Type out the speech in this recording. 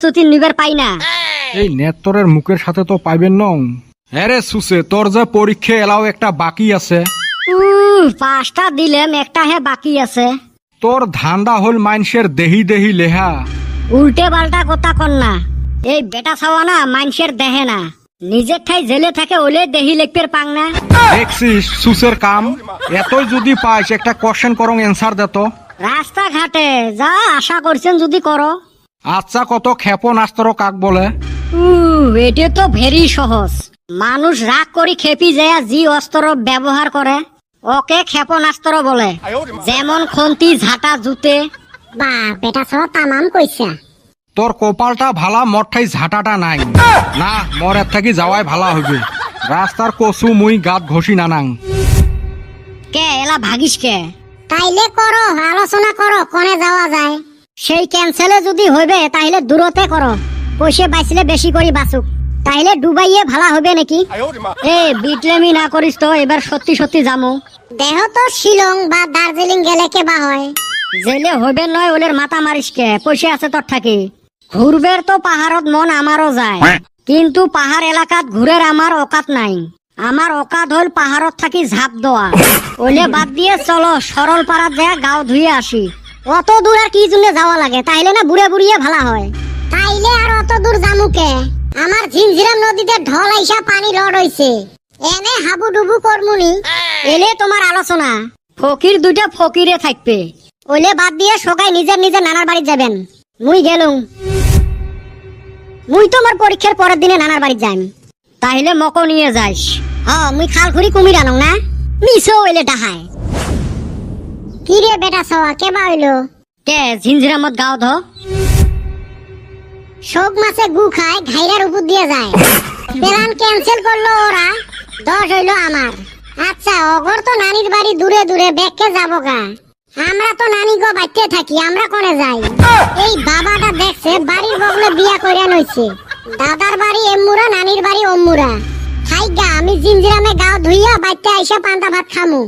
প্রস্তুতি নিবার পাই না। এই নেত্তরের মুখের সাথে তো পাইবেন নং। হ্যাঁ সুসে, তোর যে পরীক্ষা এলাও একটা বাকি আছে। 5টা দিলেম, একটা হে বাকি আছে। তোর ধান্দা হল মাইনসের দেহি দেহি লেহা। উল্টে পাল্টা কথা কন না। এই বেটা ছাওয়া না মানুষের দেহে না, নিজের ঠাই জেলে থাকে ওলে দেহি লেখপের পাং না। দেখছিস সুসের কাম। এতই যদি পাইস একটা কোশ্চেন করং অ্যান্সার দে তো। রাস্তাঘাটে যা আশা করছেন যদি করো। আচ্ছা, কত ক্ষেপণাস্ত্র কাক বলে? এটা তো ভেরি সহজ। মানুষ রাগ করি খেপি যায় জি অস্ত্র ব্যবহার করে ওকে ক্ষেপণাস্ত্র বলে। যেমন খন্তি, ঝাঁটা, জুতে। বা বেটা সহ তামাম কইছা। তোর কপালটা ভালা, মোর ঠাই ঝাঁটাটা নাই। না, মোর এর থাকি যাওয়াই ভালা হবে। রাস্তার কচু মুই গাত ঘষি নানাং। কে এলা ভাগিস কে? তাইলে করো, আলোচনা করো কোনে যাওয়া যায়। সেই ক্যান্সেলে যদি হইবে তাহলে দূরতে করো। পয়সা বাঁচলে বেশি করে বাঁচুক। তাইলে ডুবাইয়ে ভালা হবে নাকি? এ বিটলেমি না করিস তো, এবার সত্যি সত্যি যামু। দেহ তো শিলং বা দার্জিলিং গেলে কে বা হয়। জেলে হইবে নয়, ওলের মাথা মারিস কে? পয়সা আছে তোর থাকি। ঘুরবের তো পাহাড়ত মন আমারও যায়, কিন্তু পাহাড় এলাকাত ঘুরের আমার অকাত নাই। আমার অকাত হল পাহাড়ত থাকি ঝাঁপ দেওয়া। ওলে বাদ দিয়ে চলো সরল পাড়াত যায় গাও ধুয়ে আসি। অত দূর আর কি জন্য যাওয়া লাগে? তাইলে না বুড়ে বুড়িয়ে ভালা হয়। তাইলে আর অত দূর জামুকে? আমার ঝিনঝিরাম নদীতে ঢল আইসা পানি লড় হইছে, এনে হাবুডুবু করমুনি। এলে তোমার আলোচনা। ফকির দুইটা ফকিরে থাকবে। ওলে বাদ দিয়ে সবাই নিজের নিজের নানার বাড়ি যাবেন। মুই গেলুম। মুই তোমার পরীক্ষার পরের দিনে নানার বাড়ি যাই। তাইলে মকো নিয়ে যাইস। মুই খাল খুঁড়ি কুমির আনো না। মিশো ওইলে ডাহায়। কি রে বেটা সওয়া, কে বা হইলো? কে ঝিনঝিরামত গাও ধ? শোক মাছে গু খায়, ঘাইরার উপর দিয়ে যায়। প্ল্যান ক্যান্সেল করলো ওরা, 10 হইলো আমার। আচ্ছা, অগর তো নানির বাড়ি দূরে দূরে, ব্যাগকে যাবো গা। আমরা তো নানি গো বাইতে থাকি, আমরা কোনে যাই? এই বাবাটা দেখছে বাড়ির বগলে বিয়া কইরা নইছে। দাদার বাড়ি এমুরা, নানির বাড়ি অমুরা। হাই গা, আমি জিঞ্জিরামে গাও ধুইয়া বাইতে আইসা পান্তা ভাত খামু।